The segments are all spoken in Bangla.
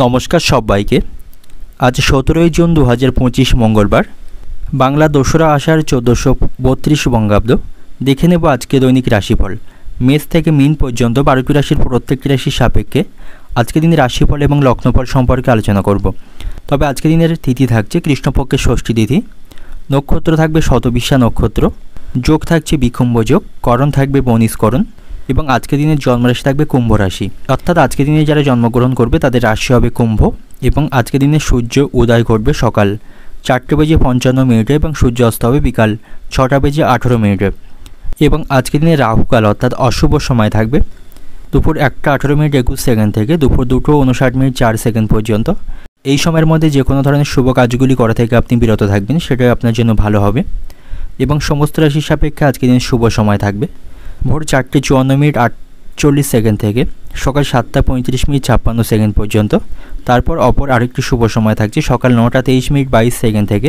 নমস্কার সবাইকে। আজ 17 জুন 2025 মঙ্গলবার, বাংলা 2রা আষাঢ় 1432 বঙ্গাব্দ। দেখে নেব আজকে দৈনিক রাশিফল। মেষ থেকে মীন পর্যন্ত 12টি রাশির প্রত্যেকটি রাশির সাপেক্ষে আজকে দিনের রাশিফল এবং লগ্নফল সম্পর্কে আলোচনা করব। তবে আজকে দিনের তিথি থাকছে কৃষ্ণপক্ষের ষষ্ঠী তিথি, নক্ষত্র থাকবে শতবিশা নক্ষত্র, যোগ থাকছে বিকুম্ভ যোগ, করণ থাকবে বনিষ্করণ এবং আজকে দিনের জন্মরাশি থাকবে কুম্ভ রাশি। অর্থাৎ আজকে দিনে যারা জন্মগ্রহণ করবে তাদের রাশি হবে কুম্ভ এবং আজকে দিনে সূর্য উদয় ঘটবে সকাল 4:55 এবং সূর্য অস্ত হবে বিকাল 6:18 এবং আজকে দিনে রাহুকাল অর্থাৎ অশুভ সময় থাকবে দুপুর 1:18:21 থেকে দুপুর 2:59:04 পর্যন্ত। এই সময়ের মধ্যে যে কোনো ধরনের শুভ কাজগুলি করা থেকে আপনি বিরত থাকবেন, সেটাই আপনার জন্য ভালো হবে। এবং সমস্ত রাশির সাপেক্ষে আজকে দিন শুভ সময় থাকবে ভোর 4:54:48 থেকে সকাল 7:35:56 পর্যন্ত। তারপর অপর আরেকটি শুভ সময় থাকছে সকাল 9:23:22 থেকে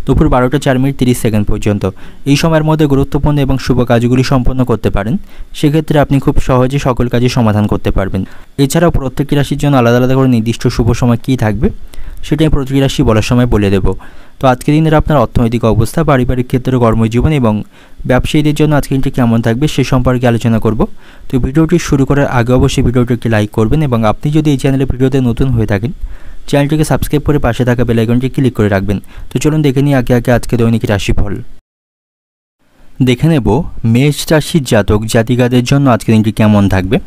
দুপুর 12:04:30 পর্যন্ত। এই সময়ের মধ্যে গুরুত্বপূর্ণ এবং শুভ কাজগুলি সম্পন্ন করতে পারেন, সেক্ষেত্রে আপনি খুব সহজে সকল কাজে সমাধান করতে পারবেন। এছাড়াও প্রত্যেকটি রাশির জন্য আলাদা আলাদা করে নির্দিষ্ট শুভ সময় কী থাকবে সেটাই প্রতিটি রাশি বলার সময় বলে দেব। তো আজকের দিনের আপনার অর্থনৈতিক অবস্থা, পারিবারিক ক্ষেত্রে, কর্মজীবন এবং ব্যবসায়ীদের জন্য আজকের দিনটি কেমন থাকবে সে সম্পর্কে আলোচনা করব। তো ভিডিওটি শুরু করার আগে অবশ্যই ভিডিওটি একটি লাইক করবেন এবং আপনি যদি এই চ্যানেলে ভিডিওতে নতুন হয়ে থাকেন চ্যানেলটিকে সাবস্ক্রাইব করে পাশে থাকা বেল আইকনটি ক্লিক করে রাখবেন। তো চলুন দেখে নিই আগে আজকে দৈনিক রাশিফল। দেখে নেব মেষ রাশির জাতক জাতিকাদের জন্য আজকের দিনটি কেমন থাকবে।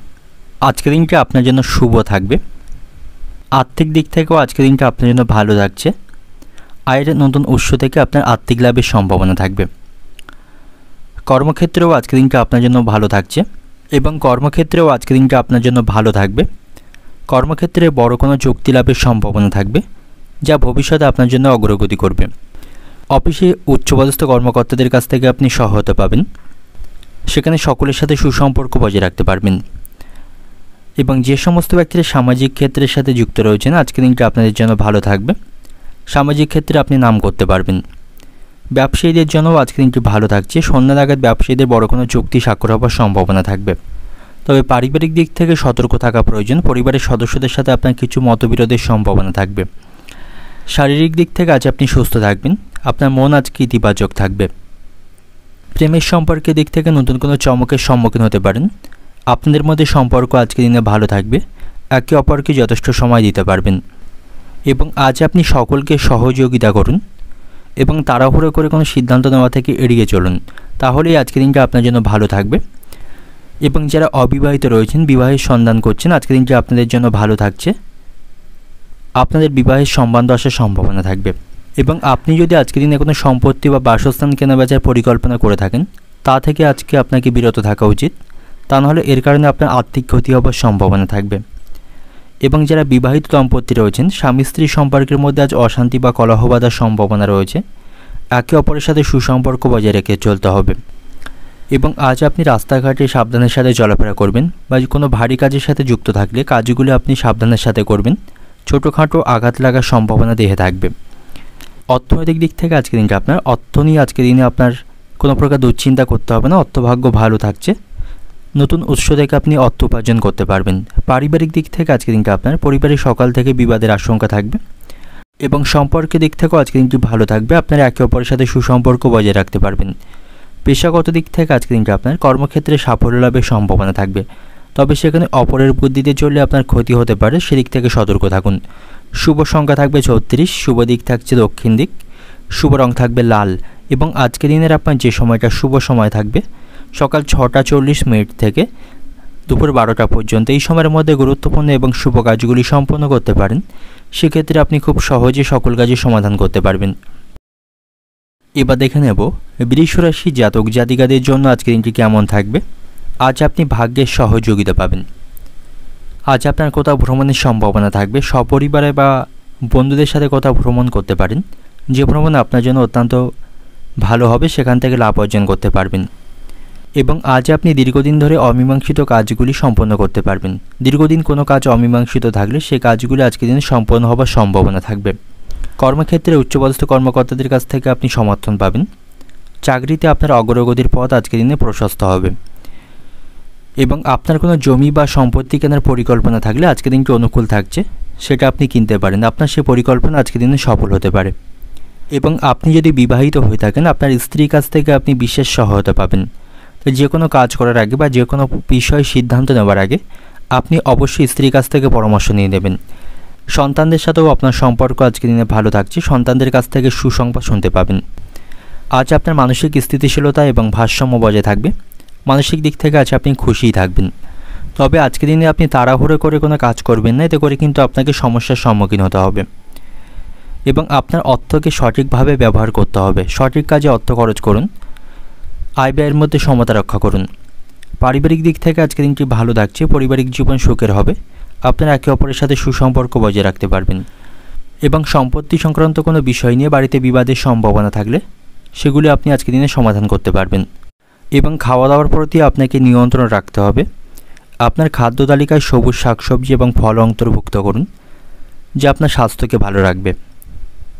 আজকের দিনটি আপনার জন্য শুভ থাকবে। আর্থিক দিক থেকেও আজকের দিনটা আপনার জন্য ভালো থাকছে। আয়ের নতুন উৎস থেকে আপনার আর্থিক লাভের সম্ভাবনা থাকবে। কর্মক্ষেত্রেও আজকের দিনটা আপনার জন্য ভালো থাকছে এবং কর্মক্ষেত্রেও আজকের দিনটা আপনার জন্য ভালো থাকবে। কর্মক্ষেত্রে বড় কোনো চুক্তি লাভের সম্ভাবনা থাকবে, যা ভবিষ্যতে আপনার জন্য অগ্রগতি করবে। অফিসে উচ্চপদস্থ কর্মকর্তাদের কাছ থেকে আপনি সহায়তা পাবেন, সেখানে সকলের সাথে সুসম্পর্ক বজায় রাখতে পারবেন। এবং যে সমস্ত ব্যক্তিরা সামাজিক ক্ষেত্রের সাথে যুক্ত রয়েছেন আজকের দিনটা আপনাদের জন্য ভালো থাকবে। সামাজিক ক্ষেত্রে আপনি নাম করতে পারবেন। ব্যবসায়ীদের জন্যও আজকের দিনটি ভালো থাকছে। সন্ধ্যা নাগাদ ব্যবসায়ীদের বড় কোনো চুক্তি স্বাক্ষর হওয়ার সম্ভাবনা থাকবে। তবে পারিবারিক দিক থেকে সতর্ক থাকা প্রয়োজন। পরিবারের সদস্যদের সাথে আপনার কিছু মতবিরোধের সম্ভাবনা থাকবে। শারীরিক দিক থেকে আজ আপনি সুস্থ থাকবেন। আপনার মন আজকে ইতিবাচক থাকবে। প্রেমের সম্পর্কের দিক থেকে নতুন কোনো চমকের সম্মুখীন হতে পারেন। আপনাদের মধ্যে সম্পর্ক আজকের দিনে ভালো থাকবে। একে অপরকে যথেষ্ট সময় দিতে পারবেন এবং আজ আপনি সকলকে সহযোগিতা করুন এবং তাড়াহুড়ো করে কোনো সিদ্ধান্ত নেওয়া থেকে এড়িয়ে চলুন, তাহলেই আজকের দিনটা আপনার জন্য ভালো থাকবে। এবং যারা অবিবাহিত রয়েছেন, বিবাহের সন্ধান করছেন, আজকের দিনটা আপনাদের জন্য ভালো থাকছে। আপনাদের বিবাহের সম্বন্ধ আসার সম্ভাবনা থাকবে এবং আপনি যদি আজকের দিনে কোনো সম্পত্তি বা বাসস্থান কেনাবেচার পরিকল্পনা করে থাকেন তা থেকে আজকে আপনাকে বিরত থাকা উচিত, তা নাহলে এর কারণে আপনার আর্থিক ক্ষতি হওয়ার সম্ভাবনা থাকবে। এবং যারা বিবাহিত দম্পতি রয়েছেন, স্বামী স্ত্রী সম্পর্কের মধ্যে আজ অশান্তি বা কলহ বাঁধার সম্ভাবনা রয়েছে। একে অপরের সাথে সুসম্পর্ক বজায় রেখে চলতে হবে। এবং আজ আপনি রাস্তাঘাটে সাবধানের সাথে চলাফেরা করবেন বা কোনো ভারী কাজের সাথে যুক্ত থাকলে কাজগুলো আপনি সাবধানের সাথে করবেন। ছোটোখাটো আঘাত লাগার সম্ভাবনা দেহে থাকবে। অর্থনৈতিক দিক থেকে আজকের দিনটা আপনার অর্থ নিয়ে আজকের দিনে আপনার কোনো প্রকার দুশ্চিন্তা করতে হবে না। অর্থভাগ্য ভালো থাকছে। নতুন উৎস থেকে আপনি অর্থ উপার্জন করতে পারবেন। পারিবারিক দিক থেকে আজকের দিনটা আপনার পরিবারের সকাল থেকে বিবাদের আশঙ্কা থাকবে এবং সম্পর্কের দিক থেকেও আজকের দিনটি ভালো থাকবে। আপনারা একে অপরের সাথে সুসম্পর্ক বজায় রাখতে পারবেন। পেশাগত দিক থেকে আজকের দিনটা আপনার কর্মক্ষেত্রে সাফল্য লাভের সম্ভাবনা থাকবে, তবে সেখানে অপরের বুদ্ধিতে চললে আপনার ক্ষতি হতে পারে, সেদিক থেকে সতর্ক থাকুন। শুভ সংখ্যা থাকবে 36, শুভ দিক থাকছে দক্ষিণ দিক, শুভ রং থাকবে লাল। এবং আজকের দিনের আপনার যে সময়টা শুভ সময় থাকবে সকাল 6:40 থেকে দুপুর 12টা পর্যন্ত। এই সময়ের মধ্যে গুরুত্বপূর্ণ এবং শুভ কাজগুলি সম্পন্ন করতে পারেন, সেক্ষেত্রে আপনি খুব সহজে সকল কাজের সমাধান করতে পারবেন। এবার দেখে নেব বৃষ রাশি জাতক জাতিকাদের জন্য আজকের দিনটি কেমন থাকবে। আজ আপনি ভাগ্যের সহযোগিতা পাবেন। আজ আপনার কোথাও ভ্রমণের সম্ভাবনা থাকবে। সপরিবারে বা বন্ধুদের সাথে কোথাও ভ্রমণ করতে পারেন, যে ভ্রমণ আপনার জন্য অত্যন্ত ভালো হবে, সেখান থেকে লাভ অর্জন করতে পারবেন। এবং আজ আপনি দীর্ঘদিন ধরে অমীমাংসিত কাজগুলি সম্পন্ন করতে পারবেন। দীর্ঘদিন কোনো কাজ অমীমাংসিত থাকলে সেই কাজগুলি আজকের দিনে সম্পন্ন হওয়ার সম্ভাবনা থাকবে। কর্মক্ষেত্রে উচ্চপদস্থ কর্মকর্তাদের কাছ থেকে আপনি সমর্থন পাবেন। চাকরিতে আপনার অগ্রগতির পথ আজকের দিনে প্রশস্ত হবে এবং আপনার কোনো জমি বা সম্পত্তি কেনার পরিকল্পনা থাকলে আজকের দিনটি অনুকূল থাকছে, সেটা আপনি কিনতে পারেন। আপনার সেই পরিকল্পনা আজকের দিনে সফল হতে পারে। এবং আপনি যদি বিবাহিত হয়ে থাকেন, আপনার স্ত্রীর কাছ থেকে আপনি বিশেষ সহায়তা পাবেন। তো যে কোনো কাজ করার আগে বা যে কোনো বিষয়ে সিদ্ধান্ত নেওয়ার আগে আপনি অবশ্যই স্ত্রীর কাছ থেকে পরামর্শ নিয়ে নেবেন। সন্তানদের সাথেও আপনার সম্পর্ক আজকের দিনে ভালো থাকছে, সন্তানদের কাছ থেকে সুসংবাদ শুনতে পাবেন। আজ আপনার মানসিক স্থিতিশীলতা এবং ভারসাম্য বজায় থাকবে। মানসিক দিক থেকে আজ আপনি খুশিই থাকবেন। তবে আজকের দিনে আপনি তাড়াহুড়ো করে কোনো কাজ করবেন না, এতে করে কিন্তু আপনাকে সমস্যার সম্মুখীন হতে হবে। এবং আপনার অর্থকে সঠিকভাবে ব্যবহার করতে হবে। সঠিক কাজে অর্থ খরচ করুন, আয় ব্যয়ের মধ্যে সমতা রক্ষা করুন। পারিবারিক দিক থেকে আজকের দিনটি ভালো থাকছে, পারিবারিক জীবন সুখের হবে। আপনারা একে অপরের সাথে সুসম্পর্ক বজায় রাখতে পারবেন। এবং সম্পত্তি সংক্রান্ত কোনো বিষয় নিয়ে বাড়িতে বিবাদের সম্ভাবনা থাকলে সেগুলি আপনি আজকের দিনে সমাধান করতে পারবেন। এবং খাওয়া দাওয়ার প্রতি আপনাকে নিয়ন্ত্রণ রাখতে হবে। আপনার খাদ্য তালিকায় সবুজ শাকসবজি এবং ফল অন্তর্ভুক্ত করুন, যা আপনার স্বাস্থ্যকে ভালো রাখবে।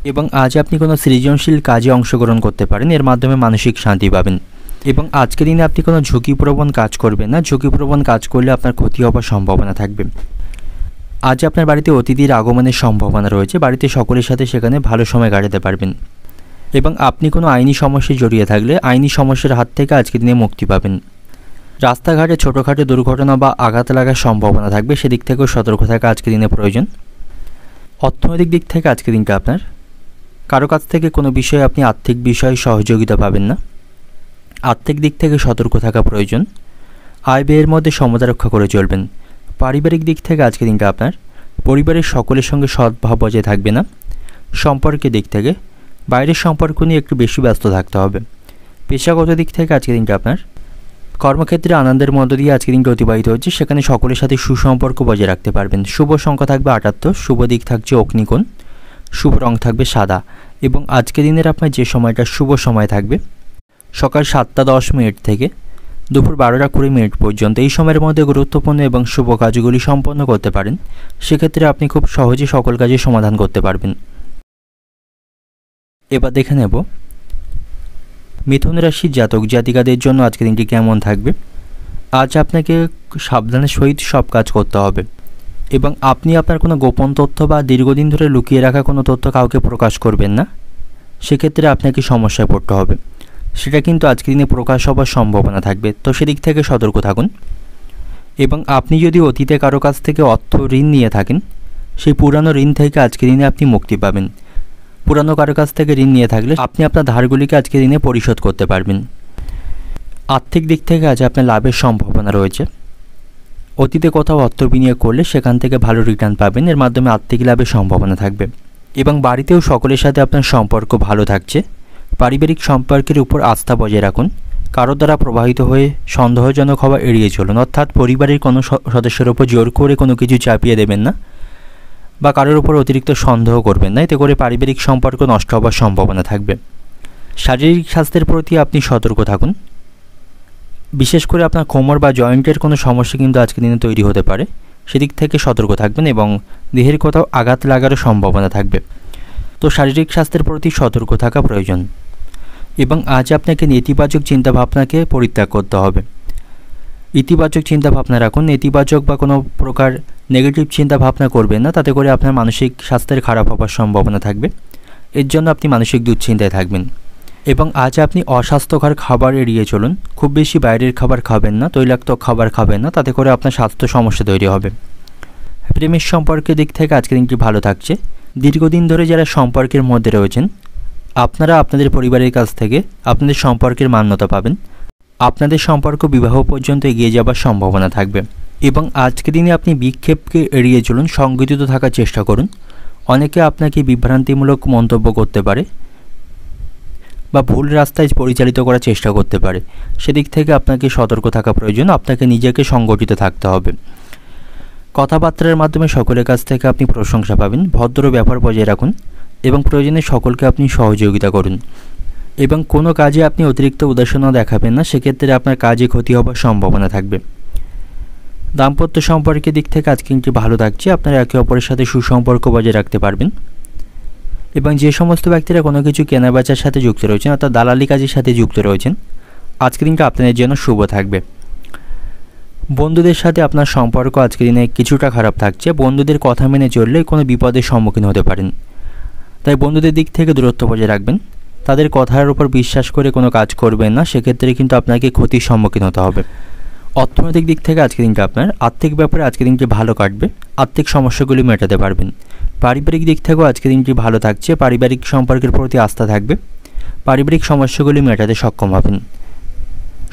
এবং আজ আপনি কোনো সৃজনশীল কাজে অংশগ্রহণ করতে পারেন, এর মাধ্যমে মানসিক শান্তি পাবেন। এবং আজকের দিনে আপনি কোনো ঝুঁকিপ্রবণ কাজ করবেন না, ঝুঁকিপ্রবণ কাজ করলে আপনার ক্ষতি হওয়ার সম্ভাবনা থাকবে। আজ আপনার বাড়িতে অতিথির আগমনের সম্ভাবনা রয়েছে, বাড়িতে সকলের সাথে সেখানে ভালো সময় কাটাতে পারবেন। এবং আপনি কোনো আইনি সমস্যায় জড়িয়ে থাকলে আইনি সমস্যার হাত থেকে আজকের দিনে মুক্তি পাবেন। রাস্তাঘাটে ছোটোখাটো দুর্ঘটনা বা আঘাত লাগার সম্ভাবনা থাকবে, সেদিক থেকেও সতর্ক থাকা আজকের দিনে প্রয়োজন। অর্থনৈতিক দিক থেকে আজকের দিনটা আপনার কারো কাছ থেকে কোনো বিষয়ে আপনি আর্থিক বিষয়ে সহযোগিতা পাবেন না। আর্থিক দিক থেকে সতর্ক থাকা প্রয়োজন। আয় ব্যয়ের মধ্যে সমতা রক্ষা করে চলবেন। পারিবারিক দিক থেকে আজকের দিনটা আপনার পরিবারের সকলের সঙ্গে সদ্ভাব বজায় থাকবে না। সম্পর্কের দিক থেকে বাইরের সম্পর্ক নিয়ে একটু বেশি ব্যস্ত থাকতে হবে। পেশাগত দিক থেকে আজকের দিনটা আপনার কর্মক্ষেত্রে আনন্দের মধ্য দিয়ে আজকের দিনটা অতিবাহিত হচ্ছে, সেখানে সকলের সাথে সুসম্পর্ক বজায় রাখতে পারবেন। শুভ সংখ্যা থাকবে 78, শুভ দিক থাকছে অগ্নিকোণ, শুভ রং থাকবে সাদা। এবং আজকের দিনের আপনার যে সময়টা শুভ সময় থাকবে সকাল 7:10 থেকে দুপুর 12:20 পর্যন্ত, এই সময়ের মধ্যে গুরুত্বপূর্ণ এবং শুভ কাজগুলি সম্পন্ন করতে পারেন। সেক্ষেত্রে আপনি খুব সহজে সকল কাজের সমাধান করতে পারবেন। এবার দেখে নেব মিথুন রাশির জাতক জাতিকাদের জন্য আজকের দিনটি কেমন থাকবে। আজ আপনাকে সাবধানের সহিত সব কাজ করতে হবে। এবং আপনি আপনার কোনো গোপন তথ্য বা দীর্ঘদিন ধরে লুকিয়ে রাখা কোনো তথ্য কাউকে প্রকাশ করবেন না, সেক্ষেত্রে আপনাকে সমস্যায় পড়তে হবে। সেটা কিন্তু আজকের দিনে প্রকাশ হবার সম্ভাবনা থাকবে, তো সেদিক থেকে সতর্ক থাকুন। এবং আপনি যদি অতীতে কারো কাছ থেকে অর্থ ঋণ নিয়ে থাকেন, সেই পুরানো ঋণ থেকে আজকের দিনে আপনি মুক্তি পাবেন। পুরানো কারো কাছ থেকে ঋণ নিয়ে থাকলে আপনি আপনার ধারগুলিকে আজকের দিনে পরিশোধ করতে পারবেন। আর্থিক দিক থেকে আজ আপনার লাভের সম্ভাবনা রয়েছে। অতীতে কোথাও অর্থ বিনিয়োগ করলে সেখান থেকে ভালো রিটার্ন পাবেন, এর মাধ্যমে আর্থিক লাভের সম্ভাবনা থাকবে। এবং বাড়িতেও সকলের সাথে আপনার সম্পর্ক ভালো থাকছে। পারিবারিক সম্পর্কের উপর আস্থা বজায় রাখুন। কারো দ্বারা প্রভাবিত হয়ে সন্দেহজনক হওয়া এড়িয়ে চলুন, অর্থাৎ পরিবারের কোনো সদস্যের উপর জোর করে কোনো কিছু চাপিয়ে দেবেন না বা কারোর উপর অতিরিক্ত সন্দেহ করবেন না, এতে করে পারিবারিক সম্পর্ক নষ্ট হওয়ার সম্ভাবনা থাকবে। শারীরিক স্বাস্থ্যের প্রতি আপনি সতর্ক থাকুন। বিশেষ করে আপনার কোমর বা জয়েন্টের কোনো সমস্যা কিন্তু আজকের দিনে তৈরি হতে পারে, সেদিক থেকে সতর্ক থাকবেন। এবং দেহের কোথাও আঘাত লাগারও সম্ভাবনা থাকবে, তো শারীরিক স্বাস্থ্যের প্রতি সতর্ক থাকা প্রয়োজন। এবং আজ আপনাকে নেতিবাচক চিন্তাভাবনাকে পরিত্যাগ করতে হবে। ইতিবাচক চিন্তাভাবনা রাখুন। নেতিবাচক বা কোনো প্রকার নেগেটিভ চিন্তাভাবনা করবেন না, তাতে করে আপনার মানসিক স্বাস্থ্যের খারাপ হওয়ার সম্ভাবনা থাকবে। এর জন্য আপনি মানসিক দুশ্চিন্তায় থাকবেন। এবং আজ আপনি অস্বাস্থ্যকর খাবার এড়িয়ে চলুন। খুব বেশি বাইরের খাবার খাবেন না, তৈলাক্ত খাবার খাবেন না, তাতে করে আপনার স্বাস্থ্য সমস্যা তৈরি হবে। প্রেমের সম্পর্কের দিক থেকে আজকের দিনটি ভালো থাকছে। দীর্ঘদিন ধরে যারা সম্পর্কের মধ্যে রয়েছেন, আপনারা আপনাদের পরিবারের কাছ থেকে আপনাদের সম্পর্কের মান্যতা পাবেন। আপনাদের সম্পর্ক বিবাহ পর্যন্ত এগিয়ে যাবার সম্ভাবনা থাকবে। এবং আজকের দিনে আপনি বিক্ষেপকে এড়িয়ে চলুন, সংগঠিত থাকার চেষ্টা করুন। অনেকে আপনাকে বিভ্রান্তিমূলক মন্তব্য করতে পারে বা ভুল রাস্তায় পরিচালিত করার চেষ্টা করতে পারে, সেদিক থেকে আপনাকে সতর্ক থাকা প্রয়োজন। আপনাকে নিজেকে সংগঠিত থাকতে হবে। কথাবার্তার মাধ্যমে সকলের কাছ থেকে আপনি প্রশংসা পাবেন। ভদ্র ব্যবহার বজায় রাখুন এবং প্রয়োজনে সকলকে আপনি সহযোগিতা করুন। এবং কোনো কাজে আপনি অতিরিক্ত উদাসীনতা দেখাবেন না, সেক্ষেত্রে আপনার কাজে ক্ষতি হবার সম্ভাবনা থাকবে। দাম্পত্য সম্পর্কের দিক থেকে আজকে কিন্তু ভালো থাকছে। আপনারা একে অপরের সাথে সুসম্পর্ক বজায় রাখতে পারবেন। এবং যে সমস্ত ব্যক্তিরা কোনো কিছু কেনাবেচার সাথে যুক্ত রয়েছেন, অর্থাৎ দালালি কাজের সাথে যুক্ত রয়েছেন, আজকের দিনটা আপনাদের জন্য শুভ থাকবে। বন্ধুদের সাথে আপনার সম্পর্ক আজকের দিনে কিছুটা খারাপ থাকছে। বন্ধুদের কথা মেনে চললে কোনো বিপদের সম্মুখীন হতে পারেন, তাই বন্ধুদের দিক থেকে দূরত্ব বজায় রাখবেন। তাদের কথার উপর বিশ্বাস করে কোনো কাজ করবেন না, সেক্ষেত্রে কিন্তু আপনাকে ক্ষতির সম্মুখীন হতে হবে। অর্থনৈতিক দিক থেকে আজকের দিনটা আপনার আর্থিক ব্যাপারে আজকের দিনটি ভালো কাটবে, আর্থিক সমস্যাগুলি মেটাতে পারবেন। পারিবারিক দিক থেকেও আজকের দিনটি ভালো থাকছে, পারিবারিক সম্পর্কের প্রতি আস্থা থাকবে, পারিবারিক সমস্যাগুলি মেটাতে সক্ষম হবেন।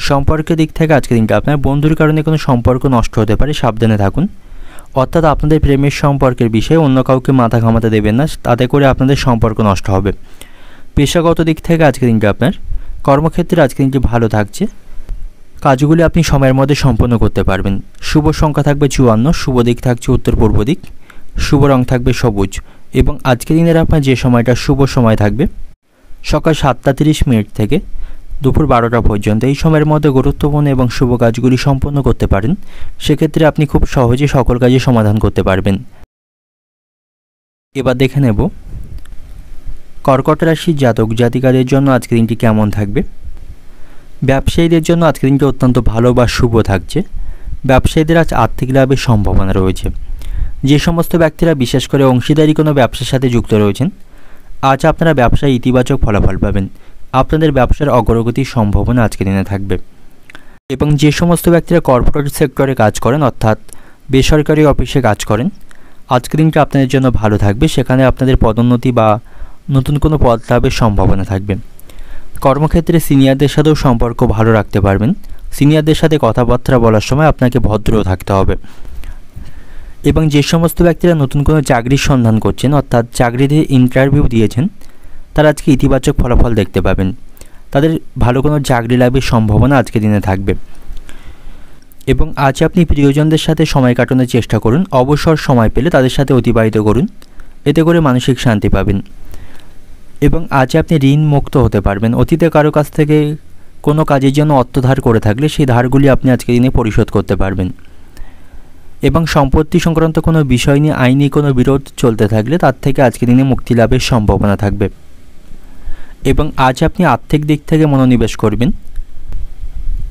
সম্পর্কের দিক থেকে আজকের দিনটা আপনার বন্ধুর কারণে কোনো সম্পর্ক নষ্ট হতে পারে, সাবধানে থাকুন। অর্থাৎ আপনাদের প্রেমের সম্পর্কের বিষয়ে অন্য কাউকে মাথা ঘামাতে দেবেন না, তাতে করে আপনাদের সম্পর্ক নষ্ট হবে। পেশাগত দিক থেকে আজকের দিনটা আপনার কর্মক্ষেত্রে আজকের দিনটি ভালো থাকছে, কাজগুলি আপনি সময়ের মধ্যে সম্পন্ন করতে পারবেন। শুভ সংখ্যা থাকবে 54, শুভ দিক থাকছে উত্তর পূর্ব দিক, শুভ রং থাকবে সবুজ। এবং আজকের দিনের আপনার যে সময়টা শুভ সময় থাকবে সকাল 7টা 30 মিনিট থেকে দুপুর 12টা পর্যন্ত। এই সময়ের মধ্যে গুরুত্বপূর্ণ এবং শুভ কাজগুলি সম্পন্ন করতে পারেন, সেক্ষেত্রে আপনি খুব সহজে সকল কাজে সমাধান করতে পারবেন। এবার দেখে নেব কর্কট রাশির জাতক জাতিকাদের জন্য আজকের দিনটি কেমন থাকবে। ব্যবসায়ীদের জন্য আজকের দিনটি অত্যন্ত ভালো বা শুভ থাকছে। ব্যবসায়ীদের আজ আর্থিক লাভের সম্ভাবনা রয়েছে। যে সমস্ত ব্যক্তিরা বিশেষ করে অংশীদারি কোনো ব্যবসার সাথে যুক্ত রয়েছেন, আজ আপনারা ব্যবসায় ইতিবাচক ফলাফল পাবেন। আপনাদের ব্যবসার অগ্রগতির সম্ভাবনা আজকের দিনে থাকবে। এবং যে সমস্ত ব্যক্তিরা কর্পোরেট সেক্টরে কাজ করেন, অর্থাৎ বেসরকারি অফিসে কাজ করেন, আজকের দিনটা আপনাদের জন্য ভালো থাকবে। সেখানে আপনাদের পদোন্নতি বা নতুন কোনো পদ লাভের সম্ভাবনা থাকবে। কর্মক্ষেত্রে সিনিয়রদের সাথেও সম্পর্ক ভালো রাখতে পারবেন। সিনিয়রদের সাথে কথাবার্তা বলার সময় আপনাকে ভদ্রও থাকতে হবে। এবং যে সমস্ত ব্যক্তিরা নতুন কোনো চাকরির সন্ধান করছেন, অর্থাৎ চাকরিতে ইন্টারভিউ দিয়েছেন, তারা আজকে ইতিবাচক ফলাফল দেখতে পাবেন। তাদের ভালো কোনো চাকরি লাভের সম্ভাবনা আজকের দিনে থাকবে। এবং আজ আপনি প্রিয়জনদের সাথে সময় কাটানোর চেষ্টা করুন। অবসর সময় পেলে তাদের সাথে অতিবাহিত করুন, এতে করে মানসিক শান্তি পাবেন। এবং আজ আপনি ঋণ মুক্ত হতে পারবেন। অতীতে কারো কাছ থেকে কোনো কাজের জন্য অর্থ ধার করে থাকলে সেই ধারগুলি আপনি আজকের দিনে পরিশোধ করতে পারবেন। এবং সম্পত্তি সংক্রান্ত কোনো বিষয় নিয়ে আইনি কোনো বিরোধ চলতে থাকলে তার থেকে আজকের দিনে মুক্তি লাভের সম্ভাবনা থাকবে। এবং আজ আপনি আর্থিক দিক থেকে মনোনিবেশ করবেন।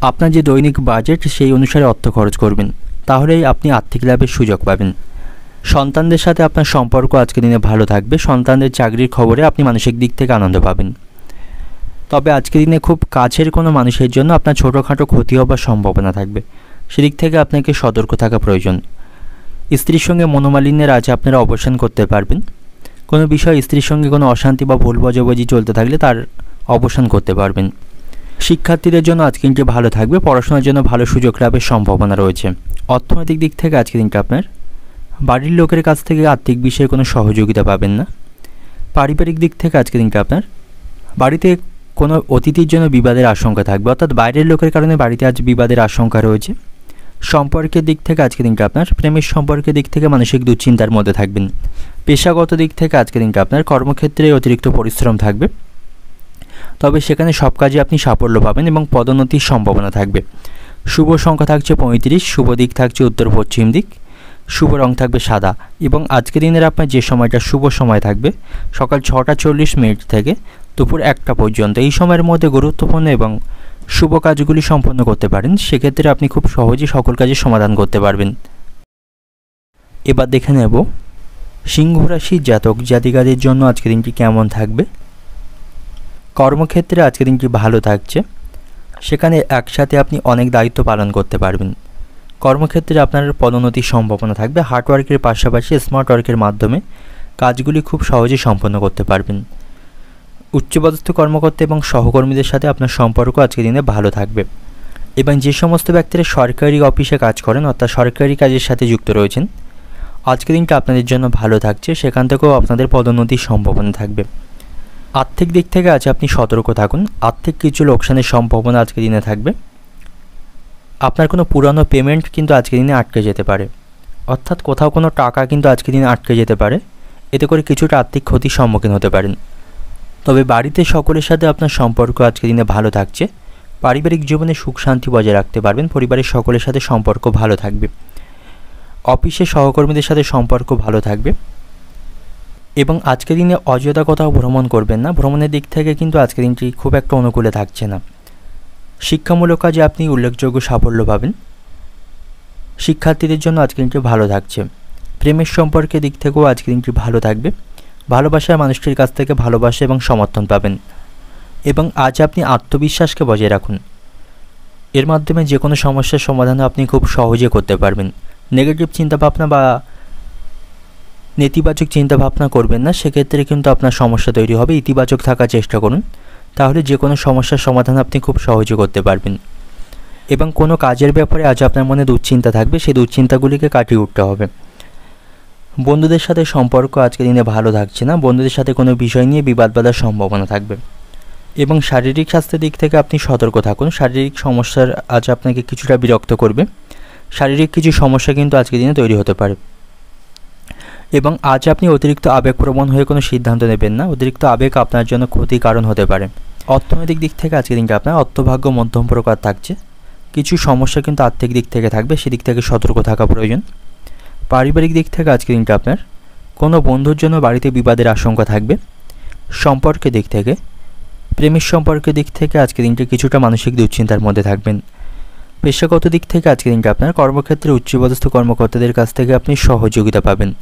আপনার যে দৈনিক বাজেট সেই অনুসারে অর্থ খরচ করবেন, তাহলেই আপনি আর্থিক লাভের সুযোগ পাবেন। সন্তানদের সাথে আপনার সম্পর্ক আজকের দিনে ভালো থাকবে। সন্তানদের চাকরির খবরে আপনি মানসিক দিক থেকে আনন্দ পাবেন। তবে আজকের দিনে খুব কাছের কোনো মানুষের জন্য আপনার ছোটোখাটো ক্ষতি হবার সম্ভাবনা থাকবে, সেদিক থেকে আপনাকে সতর্ক থাকা প্রয়োজন। স্ত্রীর সঙ্গে মনোমালিন্যের আজ আপনারা অবসান করতে পারবেন। কোনো বিষয় স্ত্রীর সঙ্গে কোনো অশান্তি বা ভুল বোঝাবুঝি চলতে থাকলে তার অবসান করতে পারবেন। শিক্ষার্থীদের জন্য আজকের দিনটি ভালো থাকবে। পড়াশোনার জন্য ভালো সুযোগ লাভের সম্ভাবনা রয়েছে। অর্থনৈতিক দিক থেকে আজকের দিনটা আপনার বাড়ির লোকের কাছ থেকে আর্থিক বিষয়ে কোনো সহযোগিতা পাবেন না। পারিবারিক দিক থেকে আজকের দিনটা আপনার বাড়িতে কোনো অতিথির জন্য বিবাদের আশঙ্কা থাকবে, অর্থাৎ বাইরের লোকের কারণে বাড়িতে আজ বিবাদের আশঙ্কা রয়েছে। সম্পর্কের দিক থেকে আজকের দিনটা আপনার প্রেমের সম্পর্কের দিক থেকে মানসিক দুশ্চিন্তার মধ্যে থাকবেন। পেশাগত দিক থেকে আজকের দিনটা আপনার কর্মক্ষেত্রে অতিরিক্ত পরিশ্রম থাকবে, তবে সেখানে সব কাজে আপনি সাফল্য পাবেন এবং পদোন্নতির সম্ভাবনা থাকবে। শুভ সংখ্যা থাকছে 35, শুভ দিক থাকছে উত্তর পশ্চিম দিক, শুভ রং থাকবে সাদা। এবং আজকের দিনের আপনার যে সময়টা শুভ সময় থাকবে সকাল 6টা 40 মিনিট থেকে দুপুর 1টা পর্যন্ত। এই সময়ের মধ্যে গুরুত্বপূর্ণ এবং শুভ কাজগুলি সম্পন্ন করতে পারেন, সেক্ষেত্রে আপনি খুব সহজেই সকল কাজের সমাধান করতে পারবেন। এবার দেখে নেব সিংহ রাশির জাতক জাতিকাদের জন্য আজকের দিনটি কেমন থাকবে। কর্মক্ষেত্রে আজকের দিনটি ভালো থাকছে। সেখানে একসাথে আপনি অনেক দায়িত্ব পালন করতে পারবেন। কর্মক্ষেত্রে আপনার পদোন্নতির সম্ভাবনা থাকবে। হার্ডওয়ার্কের পাশাপাশি স্মার্ট ওয়ার্কের মাধ্যমে কাজগুলি খুব সহজে সম্পন্ন করতে পারবেন। উচ্চপদস্থ কর্মকর্তা এবং সহকর্মীদের সাথে আপনার সম্পর্ক আজকের দিনে ভালো থাকবে। এবং যে সমস্ত ব্যক্তিরা সরকারি অফিসে কাজ করেন, অর্থাৎ সরকারি কাজের সাথে যুক্ত রয়েছেন, আজকের দিনটা আপনাদের জন্য ভালো থাকছে। সেখান থেকেও আপনাদের পদোন্নতির সম্ভাবনা থাকবে। আর্থিক দিক থেকে আজ আপনি সতর্ক থাকুন। আর্থিক কিছু লোকসানের সম্ভাবনা আজকের দিনে থাকবে। আপনার কোনো পুরানো পেমেন্ট কিন্তু আজকের দিনে আটকে যেতে পারে, অর্থাৎ কোথাও কোনো টাকা কিন্তু আজকের দিনে আটকে যেতে পারে, এতে করে কিছুটা আর্থিক ক্ষতির সম্মুখীন হতে পারেন। তবে বাড়িতে সকলের সাথে আপনার সম্পর্ক আজকের দিনে ভালো থাকছে। পারিবারিক জীবনে সুখ শান্তি বজায় রাখতে পারবেন। পরিবারের সকলের সাথে সম্পর্ক ভালো থাকবে। অফিসে সহকর্মীদের সাথে সম্পর্ক ভালো থাকবে। এবং আজকের দিনে অযথা কোথাও ভ্রমণ করবেন না। ভ্রমণের দিক থেকে কিন্তু আজকের দিনটি খুব একটা অনুকূলে থাকছে না। শিক্ষামূলক কাজে আপনি উল্লেখযোগ্য সাফল্য পাবেন। শিক্ষার্থীদের জন্য আজকের দিনটি ভালো থাকছে। প্রেমের সম্পর্কের দিক থেকেও আজকের দিনটি ভালো থাকবে। ভালোবাসার মানুষটির কাছ থেকে ভালোবাসা এবং সমর্থন পাবেন। এবং আজ আপনি আত্মবিশ্বাসকে বজায় রাখুন। এর মাধ্যমে যে কোনো সমস্যার সমাধান আপনি খুব সহজে করতে পারবেন। নেগেটিভ চিন্তাভাবনা বা নেতিবাচক চিন্তাভাবনা করবেন না, সেক্ষেত্রে কিন্তু আপনার সমস্যা তৈরি হবে। ইতিবাচক থাকার চেষ্টা করুন, তাহলে যে কোনো সমস্যার সমাধান আপনি খুব সহজে করতে পারবেন। এবং কোনো কাজের ব্যাপারে আজ আপনার মনে দুশ্চিন্তা থাকবে, সেই দুশ্চিন্তাগুলিকে কাটিয়ে উঠতে হবে। বন্ধুদের সাথে সম্পর্ক আজকের দিনে ভালো থাকছে না। বন্ধুদের সাথে কোনো বিষয় নিয়ে বিবাদ বাঁধার সম্ভাবনা থাকবে। এবং শারীরিক স্বাস্থ্যের দিক থেকে আপনি সতর্ক থাকুন। শারীরিক সমস্যার আজ আপনাকে কিছুটা বিরক্ত করবে। শারীরিক কিছু সমস্যা কিন্তু আজকের দিনে তৈরি হতে পারে। এবং আজ আপনি অতিরিক্ত আবেগপ্রবণ হয়ে কোনো সিদ্ধান্ত নেবেন না। অতিরিক্ত আবেগ আপনার জন্য ক্ষতির কারণ হতে পারে। অর্থনৈতিক দিক থেকে আজকের দিনটা আপনার অর্থভাগ্য মধ্যম প্রকার থাকছে। কিছু সমস্যা কিন্তু আর্থিক দিক থেকে থাকবে, সেদিক থেকে সতর্ক থাকা প্রয়োজন। পারিবারিক দিক থেকে আজকের দিনটা আপনার কোনো বন্ধুর জন্য বাড়িতে বিবাদের আশঙ্কা থাকবে। সম্পর্কের দিক থেকে, প্রেমের সম্পর্কের দিক থেকে আজকের দিনটা কিছুটা মানসিক দুশ্চিন্তার মধ্যে থাকবেন। পেশাগত দিক থেকে আজকের দিনটা আপনার কর্মক্ষেত্রে উচ্চপদস্থ কর্মকর্তাদের কাছ থেকে আপনি সহযোগিতা পাবেন।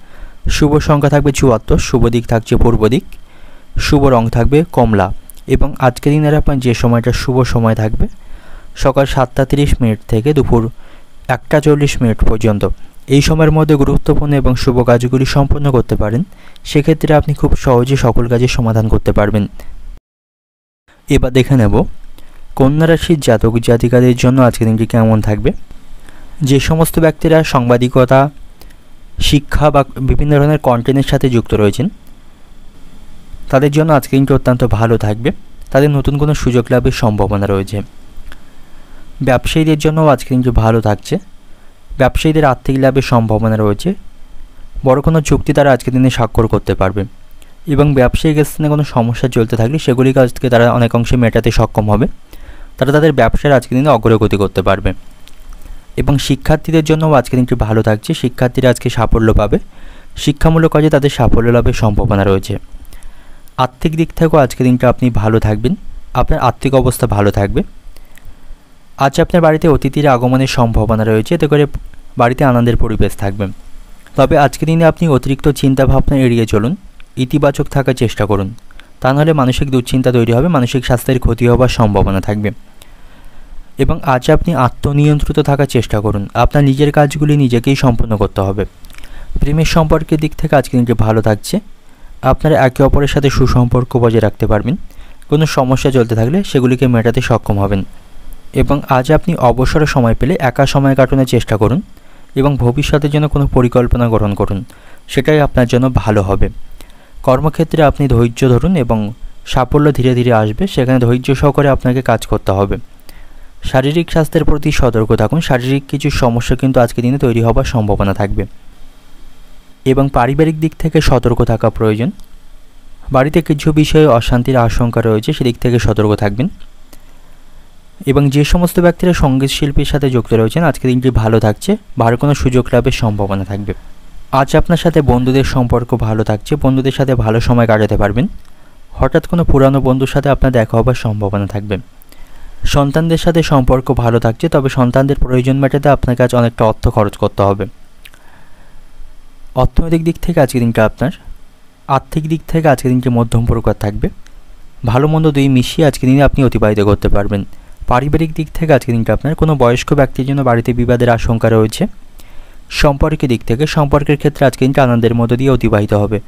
শুভ সংখ্যা থাকবে 74, শুভ দিক থাকছে পূর্ব দিক, শুভ রং থাকবে কমলা। এবং আজকের দিনের আপনার যে সময়টা শুভ সময় থাকবে সকাল 7:30 থেকে দুপুর 1:40 পর্যন্ত। এই সময়ের মধ্যে গুরুত্বপূর্ণ এবং শুভ কাজগুলি সম্পন্ন করতে পারেন। সেক্ষেত্রে আপনি খুব সহজে সকল কাজের সমাধান করতে পারবেন। এবার দেখে নেব কন্যা রাশির জাতক জাতিকাদের জন্য আজকের দিনটি কেমন থাকবে। যে সমস্ত ব্যক্তিরা সাংবাদিকতা, শিক্ষা বা বিভিন্ন ধরনের কন্টেন্টের সাথে যুক্ত রয়েছেন তাদের জন্য আজকের দিনটি অত্যন্ত ভালো থাকবে। তাদের নতুন কোনো সুযোগ লাভের সম্ভাবনা রয়েছে। ব্যবসায়ীদের জন্যও আজকের দিনটি ভালো থাকছে। ব্যবসায়ীদের আর্থিক লাভের সম্ভাবনা রয়েছে। বড় কোনো চুক্তি তারা আজকের দিনে স্বাক্ষর করতে পারবে। এবং ব্যবসায়িক স্থানে কোনো সমস্যা চলতে থাকলে সেগুলিকে আজকে তারা অনেক অংশে মেটাতে সক্ষম হবে। তারা তাদের ব্যবসার আজকের দিনে অগ্রগতি করতে পারবে। এবং শিক্ষার্থীদের জন্যও আজকের দিনটি ভালো থাকছে। শিক্ষার্থীরা আজকে সাফল্য পাবে। শিক্ষামূলক কাজে তাদের সাফল্য লাভের সম্ভাবনা রয়েছে। আর্থিক দিক থেকেও আজকের দিনটা আপনি ভালো থাকবেন। আপনার আর্থিক অবস্থা ভালো থাকবে। আজ আপনার বাড়িতে অতিথির আগমনের সম্ভাবনা রয়েছে, এতে করে বাড়িতে আনন্দের পরিবেশ থাকবে। তবে আজকের দিনে আপনি অতিরিক্ত চিন্তাভাবনা এড়িয়ে চলুন। ইতিবাচক থাকার চেষ্টা করুন, তা নাহলে মানসিক দুশ্চিন্তা তৈরি হবে, মানসিক স্বাস্থ্যের ক্ষতি হওয়ার সম্ভাবনা থাকবে। এবং আজ আপনি আত্মনিয়ন্ত্রিত থাকার চেষ্টা করুন। আপনার নিজের কাজগুলি নিজেকেই সম্পন্ন করতে হবে। প্রেমের সম্পর্কের দিক থেকে আজকের দিনটি ভালো থাকছে। আপনারা একে অপরের সাথে সুসম্পর্ক বজায় রাখতে পারবেন। কোনো সমস্যা চলতে থাকলে সেগুলিকে মেটাতে সক্ষম হবেন। এবং আজ আপনি অবসর সময় পেলে একা সময় কাটানোর চেষ্টা করুন এবং ভবিষ্যতের জন্য কোনো পরিকল্পনা গ্রহণ করুন, সেটাই আপনার জন্য ভালো হবে। কর্মক্ষেত্রে আপনি ধৈর্য ধরুন এবং সাফল্য ধীরে ধীরে আসবে, সেখানে ধৈর্য সহকারে আপনাকে কাজ করতে হবে। শারীরিক স্বাস্থ্যের প্রতি সতর্ক থাকুন। শারীরিক কিছু সমস্যা কিন্তু আজকের দিনে তৈরি হওয়ার সম্ভাবনা থাকবে। এবং পারিবারিক দিক থেকে সতর্ক থাকা প্রয়োজন। বাড়িতে কিছু বিষয়ে অশান্তির আশঙ্কা রয়েছে, সেদিক থেকে সতর্ক থাকবেন। এবং যে সমস্ত ব্যক্তিরা সঙ্গীত শিল্পীর সাথে যুক্ত রয়েছেন আজকের দিনটি ভালো থাকছে। ভালো কোনো সুযোগ লাভের সম্ভাবনা থাকবে। আজ আপনার সাথে বন্ধুদের সম্পর্ক ভালো থাকছে। বন্ধুদের সাথে ভালো সময় কাটাতে পারবেন। হঠাৎ কোনো পুরানো বন্ধুর সাথে আপনার দেখা হবার সম্ভাবনা থাকবে। সন্তানদের সাথে সম্পর্ক ভালো থাকছে, তবে সন্তানদের প্রয়োজন মেটাতে আপনাকে আজ অনেকটা অর্থ খরচ করতে হবে। অর্থনৈতিক দিক থেকে আজকের দিনটা আপনার আর্থিক দিক থেকে আজকের দিনটি মধ্যম প্রকার থাকবে। ভালো মন্দ দুই মিশিয়ে আজকের দিনে আপনি অতিবাহিত করতে পারবেন। পারিবারিক দিক থেকে আজকের দিনটা আপনার কোনো বয়স্ক ব্যক্তির জন্য বাড়িতে বিবাদের আশঙ্কা রয়েছে। সম্পর্কের দিক থেকে সম্পর্কের ক্ষেত্রে আজকের দিনটা আনন্দের মধ্য দিয়ে অতিবাহিত হবে।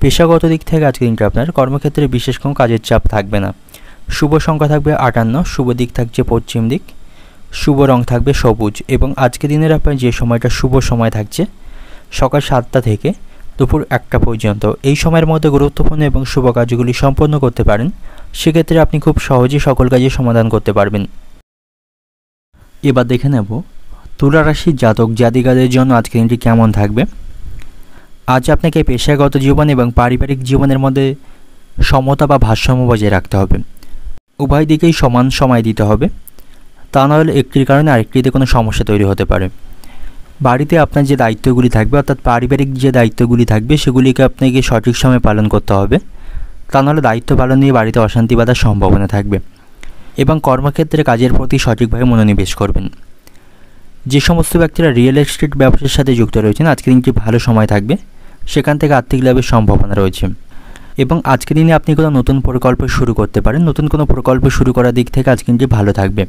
পেশাগত দিক থেকে আজকের দিনটা আপনার কর্মক্ষেত্রে বিশেষ কোনো কাজের চাপ থাকবে না। শুভ সংখ্যা থাকবে 58, শুভ দিক থাকছে পশ্চিম দিক, শুভ রং থাকবে সবুজ। এবং আজকের দিনের আপনার যে সময়টা শুভ সময় থাকছে সকাল 7টা থেকে দুপুর 1টা পর্যন্ত। এই সময়ের মধ্যে গুরুত্বপূর্ণ এবং শুভ কাজগুলি সম্পন্ন করতে পারেন। সেক্ষেত্রে আপনি খুব সহজেই সকল কাজের সমাধান করতে পারবেন। এবার দেখে নেব তুলা রাশির জাতক জাতিকাদের জন্য আজকের দিনটি কেমন থাকবে। আজ আপনাকে পেশাগত জীবন এবং পারিবারিক জীবনের মধ্যে সমতা বা ভারসাম্য বজায় রাখতে হবে। উভয় দিকেই সমান সময় দিতে হবে, তা নাহলে একটির কারণে আরেকটিতে কোনো সমস্যা তৈরি হতে পারে। বাড়িতে আপনার যে দায়িত্বগুলি থাকবে অর্থাৎ পারিবারিক যে দায়িত্বগুলি থাকবে সেগুলিকে আপনাকে সঠিক সময়ে পালন করতে হবে, তা নাহলে দায়িত্ব পালন নিয়ে বাড়িতে অশান্তি বাঁধার সম্ভাবনা থাকবে। এবং কর্মক্ষেত্রে কাজের প্রতি সঠিকভাবে মনোনিবেশ করবেন। যে সমস্ত ব্যক্তিরা রিয়েল এস্টেট ব্যবসার সাথে যুক্ত রয়েছেন আজকের দিনটি ভালো সময় থাকবে, সেখান থেকে আর্থিক লাভের সম্ভাবনা রয়েছে। এবং আজকের দিনে আপনি কোনো নতুন প্রকল্প শুরু করতে পারেন, নতুন কোনো প্রকল্প শুরু করার দিক থেকে আজকের দিনটি ভালো থাকবে।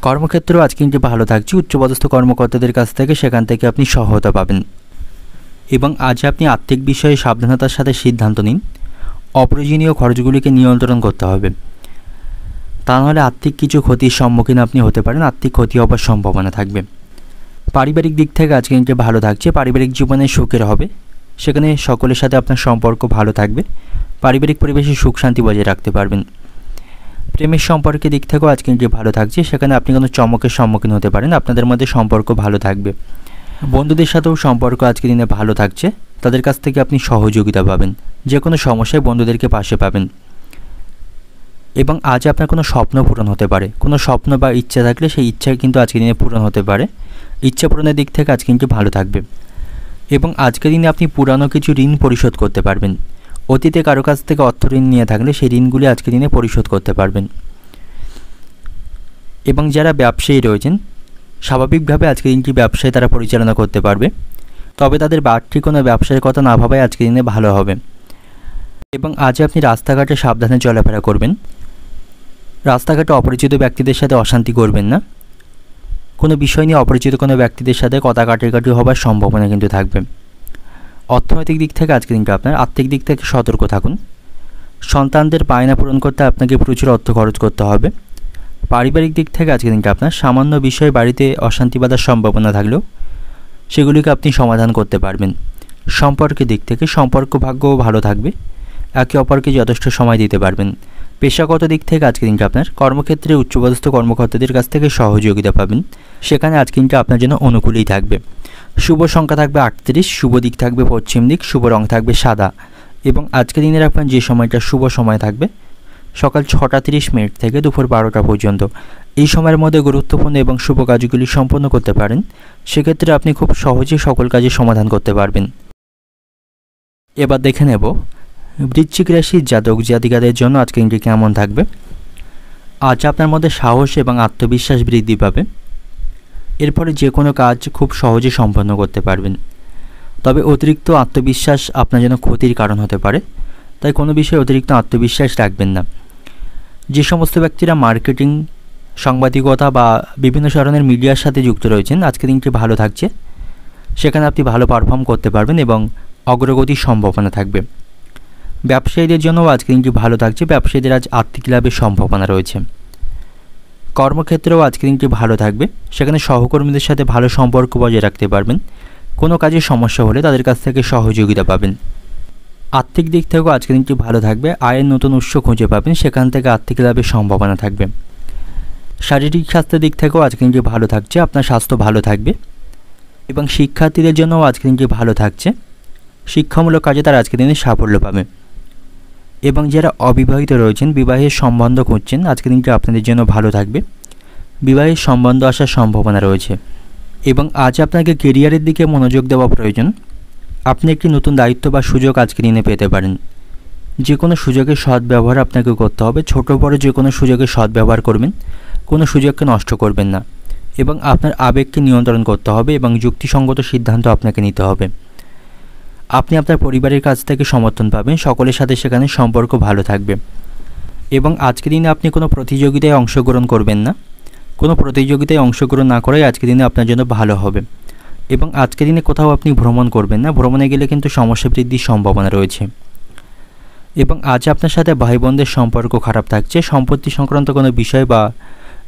কর্মক্ষেত্রেও আজকের দিনটি ভালো থাকছে, উচ্চপদস্থ কর্মকর্তাদের কাছ থেকে সেখান থেকে আপনি সহায়তা পাবেন। এবং আজ আপনি আর্থিক বিষয়ে সাবধানতার সাথে সিদ্ধান্ত নিন, অপ্রয়োজনীয় খরচগুলিকে নিয়ন্ত্রণ করতে হবে, তা নাহলে আর্থিক কিছু ক্ষতির সম্মুখীন আপনি হতে পারেন, আর্থিক ক্ষতি হওয়ার সম্ভাবনা থাকবে। পারিবারিক দিক থেকে আজকে দিনটি ভালো থাকছে, পারিবারিক জীবনে সুখের হবে, সেখানে সকলের সাথে আপনার সম্পর্ক ভালো থাকবে, পারিবারিক পরিবেশে সুখ শান্তি বজায় রাখতে পারবেন। প্রেমের সম্পর্কের দিক থেকেও আজকে দিনটি ভালো থাকছে, সেখানে আপনি কোনো চমকের সম্মুখীন হতে পারেন, আপনাদের মধ্যে সম্পর্ক ভালো থাকবে। বন্ধুদের সাথেও সম্পর্ক আজকে দিনে ভালো থাকছে, তাদের কাছ থেকে আপনি সহযোগিতা পাবেন, যে কোনো সমস্যায় বন্ধুদেরকে পাশে পাবেন। এবং আজ আপনার কোনো স্বপ্ন পূরণ হতে পারে, কোনো স্বপ্ন বা ইচ্ছা থাকলে সেই ইচ্ছা কিন্তু আজকের দিনে পূরণ হতে পারে, ইচ্ছা পূরণের দিক থেকে আজকে কিন্তু ভালো থাকবে। এবং আজকের দিনে আপনি পুরানো কিছু ঋণ পরিশোধ করতে পারবেন, অতীতে কারো কাছ থেকে অর্থ ঋণ নিয়ে থাকলে সেই ঋণগুলি আজকের দিনে পরিশোধ করতে পারবেন। এবং যারা ব্যবসায়ী রয়েছেন স্বাভাবিকভাবে আজকের দিনটি ব্যবসায় তারা পরিচালনা করতে পারবে, তবে তাদের বাড়তি কোনো ব্যবসার কথা না ভাবাই আজকের দিনে ভালো হবে। এবং আজ আপনি রাস্তাঘাটে সাবধানে চলাফেরা করবেন, রাস্তাঘাটে অপরিচিত ব্যক্তিদের সাথে অশান্তি করবেন না, কোনো বিষয় নিয়ে অপরিচিত কোনো ব্যক্তিদের সাথে কথা কাটাকাটি হবার সম্ভাবনা কিন্তু থাকবে। অর্থনৈতিক দিক থেকে আজকের দিনটা আপনার আর্থিক দিক থেকে সতর্ক থাকুন, সন্তানদের বায়না পূরণ করতে আপনাকে প্রচুর অর্থ খরচ করতে হবে। পারিবারিক দিক থেকে আজকের দিনটা আপনার সামান্য বিষয়ে বাড়িতে অশান্তি বাঁধার সম্ভাবনা থাকলেও সেগুলিকে আপনি সমাধান করতে পারবেন। সম্পর্কের দিক থেকে সম্পর্ক ভাগ্যও ভালো থাকবে, একে অপরকে যথেষ্ট সময় দিতে পারবেন। পেশাগত দিক থেকে আজকের দিনটা আপনার কর্মক্ষেত্রে উচ্চপদস্থ কর্মকর্তাদের কাছ থেকে সহযোগিতা পাবেন, সেখানে আজকের দিনটা আপনার জন্য অনুকূলেই থাকবে। শুভ সংখ্যা থাকবে 38, শুভ দিক থাকবে পশ্চিম দিক, শুভ রং থাকবে সাদা। এবং আজকের দিনের আপনার যে সময়টা শুভ সময় থাকবে সকাল 6টা 30 মিনিট থেকে দুপুর 12টা পর্যন্ত, এই সময়ের মধ্যে গুরুত্বপূর্ণ এবং শুভ কাজগুলি সম্পন্ন করতে পারেন, সেক্ষেত্রে আপনি খুব সহজে সকল কাজের সমাধান করতে পারবেন। এবার দেখে নেব বৃশ্চিক রাশির জাতক জাতিকাদের জন্য আজকে দিনটি কেমন থাকবে। আজ আপনার মধ্যে সাহস এবং আত্মবিশ্বাস বৃদ্ধি পাবে, এর ফলে যে কোনো কাজ খুব সহজে সম্পন্ন করতে পারবেন। তবে অতিরিক্ত আত্মবিশ্বাস আপনার জন্য ক্ষতির কারণ হতে পারে, তাই কোনো বিষয়ে অতিরিক্ত আত্মবিশ্বাস রাখবেন না। যে সমস্ত ব্যক্তিরা মার্কেটিং, সাংবাদিকতা বা বিভিন্ন ধরনের মিডিয়ার সাথে যুক্ত রয়েছেন আজকে দিনটি ভালো থাকছে, সেখানে আপনি ভালো পারফর্ম করতে পারবেন এবং অগ্রগতির সম্ভাবনা থাকবে। ব্যবসায়ীদের জন্যও আজকে দিনটি ভালো থাকছে, ব্যবসায়ীদের আজ আর্থিক লাভের সম্ভাবনা রয়েছে। কর্মক্ষেত্রেও আজকে দিনটি ভালো থাকবে, সেখানে সহকর্মীদের সাথে ভালো সম্পর্ক বজায় রাখতে পারবেন, কোনো কাজে সমস্যা হলে তাদের কাছ থেকে সহযোগিতা পাবেন। আর্থিক দিক থেকেও আজকে দিনটি ভালো থাকবে, আয়ের নতুন উৎস খুঁজে পাবেন, সেখান থেকে আর্থিক লাভের সম্ভাবনা থাকবে। শারীরিক স্বাস্থ্যের দিক থেকেও আজকে দিনটি ভালো থাকছে, আপনার স্বাস্থ্য ভালো থাকবে। এবং শিক্ষার্থীদের জন্যও আজকে দিনটি ভালো থাকছে, শিক্ষামূলক কাজে তারা আজকে দিনে সাফল্য পাবে। এবং যারা অবিবাহিত রয়েছেন, বিবাহের সম্বন্ধ খুঁজছেন, আজকে দিনটি আপনাদের জন্য ভালো থাকবে, বিবাহের সম্বন্ধ আসার সম্ভাবনা রয়েছে। এবং আজ আপনাকে কেরিয়ারের দিকে মনোযোগ দেওয়া প্রয়োজন, আপনি একটি নতুন দায়িত্ব বা সুযোগ আজকে দিনে পেতে পারেন। যে কোনো সুযোগের সদ্ব্যবহার আপনাকে করতে হবে, ছোট বড় যে কোনো সুযোগের সদ্ব্যবহার করবেন, কোনো সুযোগকে নষ্ট করবেন না। এবং আপনার আবেগকে নিয়ন্ত্রণ করতে হবে এবং যুক্তিসঙ্গত সিদ্ধান্ত আপনাকে নিতে হবে। আপনি আপনার পরিবারের কাছ থেকে সমর্থন পাবেন, সকলের সাথে সেখানে সম্পর্ক ভালো থাকবে। এবং আজকের দিনে আপনি কোনো প্রতিযোগিতায় অংশগ্রহণ করবেন না, কোনো প্রতিযোগিতায় অংশগ্রহণ না করাই আজকের দিনে আপনার জন্য ভালো হবে। এবং আজকের দিনে কোথাও আপনি ভ্রমণ করবেন না, ভ্রমণে গেলে কিন্তু সমস্যা বৃদ্ধির সম্ভাবনা রয়েছে। এবং আজ আপনার সাথে ভাই বোনদের সম্পর্ক খারাপ থাকছে, সম্পত্তি সংক্রান্ত কোনো বিষয় বা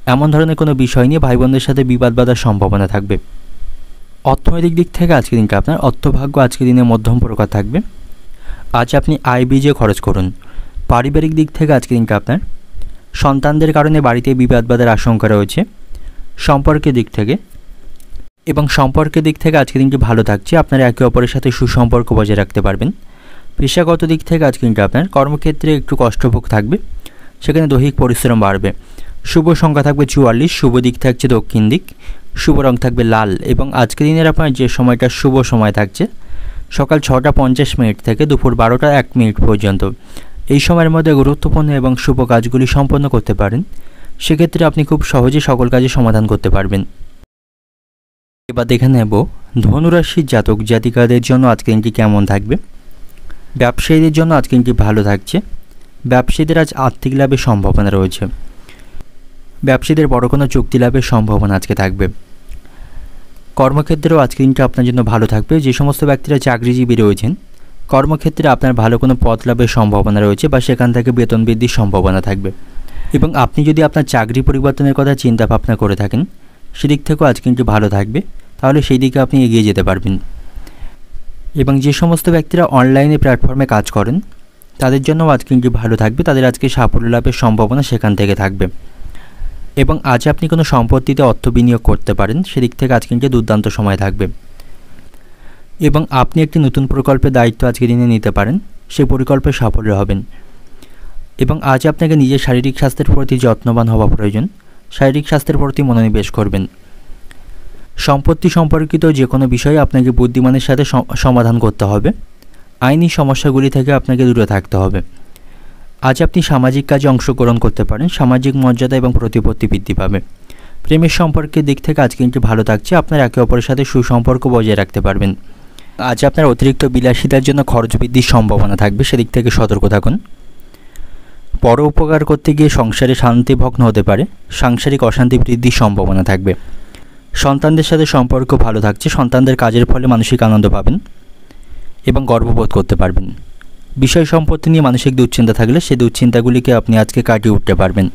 এমন ধরনের কোনো বিষয় নিয়ে ভাই বোনদের সাথে বিবাদ বাঁধার সম্ভাবনা থাকবে। অর্থনৈতিক দিক থেকে আজকের দিনটা আপনার অর্থভাগ্য আজকের দিনে মধ্যম প্রকার থাকবে, আজ আপনি আয় বিজে খরচ করুন। পারিবারিক দিক থেকে আজকের দিনটা আপনার সন্তানদের কারণে বাড়িতে বিবাদ বাঁধার আশঙ্কা রয়েছে। সম্পর্কের দিক থেকে আজকের দিনটি ভালো থাকছে, আপনারা একে অপরের সাথে সুসম্পর্ক বজায় রাখতে পারবেন। পেশাগত দিক থেকে আজকের দিনটা আপনার কর্মক্ষেত্রে একটু কষ্টভোগ থাকবে, সেখানে দৈহিক পরিশ্রম বাড়বে। শুভ সংখ্যা থাকবে 44, শুভ দিক থাকছে দক্ষিণ দিক, শুভ রং থাকবে লাল। এবং আজকের দিনের আপনার যে সময়টা শুভ সময় থাকছে সকাল 6টা 50 মিনিট থেকে দুপুর 12টা 1 মিনিট পর্যন্ত, এই সময়ের মধ্যে গুরুত্বপূর্ণ এবং শুভ কাজগুলি সম্পন্ন করতে পারেন, সেক্ষেত্রে আপনি খুব সহজে সকল কাজে সমাধান করতে পারবেন। এবার দেখে নেব ধনুরাশির জাতক জাতিকাদের জন্য আজকের দিনটি কেমন থাকবে। ব্যবসায়ীদের জন্য আজকের দিনটি ভালো থাকছে। ব্যবসায়ীদের আজ আর্থিক লাভের সম্ভাবনা রয়েছে। ব্যবসায়ীদের বড় কোনো চুক্তি লাভের সম্ভাবনা আজকে থাকবে। কর্মক্ষেত্রেও আজকের দিনটা আপনার জন্য ভালো থাকবে। যে সমস্ত ব্যক্তিরা চাকরিজীবী রয়েছেন, কর্মক্ষেত্রে আপনার ভালো কোনো পদ লাভের সম্ভাবনা রয়েছে বা সেখান থেকে বেতন বৃদ্ধির সম্ভাবনা থাকবে। এবং আপনি যদি আপনার চাকরি পরিবর্তনের কথা চিন্তা ভাবনা করে থাকেন, সেদিক থেকেও আজকে কিন্তু ভালো থাকবে, তাহলে সেই দিকে আপনি এগিয়ে যেতে পারবেন। এবং যে সমস্ত ব্যক্তিরা অনলাইনে প্ল্যাটফর্মে কাজ করেন, তাদের জন্যও আজকে কিন্তু ভালো থাকবে। তাদের আজকে সাফল্য লাভের সম্ভাবনা সেখান থেকে থাকবে। এবং আজ আপনি কোনো সম্পত্তিতে অর্থ বিনিয়োগ করতে পারেন, সেদিক থেকে আজকে কিন্তু দুর্দান্ত সময় থাকবে। এবং আপনি একটি নতুন প্রকল্পের দায়িত্ব আজকে দিনে নিতে পারেন, সেই প্রকল্পে সাফল্য হবেন। এবং আজ আপনাকে নিজের শারীরিক স্বাস্থ্যের প্রতি যত্নবান হওয়া প্রয়োজন। শারীরিক স্বাস্থ্যের প্রতি মনোনিবেশ করবেন। সম্পত্তি সম্পর্কিত যে কোনো বিষয়ে আপনাকে বুদ্ধিমানের সাথে সমাধান করতে হবে। আইনি সমস্যাগুলি থেকে আপনাকে দূরে থাকতে হবে। আজ আপনি সামাজিক কাজে অংশগ্রহণ করতে পারেন। সামাজিক মর্যাদা এবং প্রতিপত্তি বৃদ্ধি পাবে। প্রেমের সম্পর্কের দিক থেকে আজকে কিন্তু ভালো থাকছে। আপনার একে অপরের সাথে সুসম্পর্ক বজায় রাখতে পারবেন। আজ আপনার অতিরিক্ত বিলাসিতার জন্য খরচ বৃদ্ধির সম্ভাবনা থাকবে, সেদিক থেকে সতর্ক থাকুন। পর উপকার করতে গিয়ে সংসারে শান্তি ভগ্ন হতে পারে। সাংসারিক অশান্তি বৃদ্ধির সম্ভাবনা থাকবে। সন্তানদের সাথে সম্পর্ক ভালো থাকছে। সন্তানদের কাজের ফলে মানসিক আনন্দ পাবেন এবং গর্ববোধ করতে পারবেন। বিষয় সম্পত্তি নিয়ে মানসিক দুশ্চিন্তা থাকলে সেই দুশ্চিন্তাগুলিকে আপনি আজকে কাটিয়ে উঠতে পারবেন।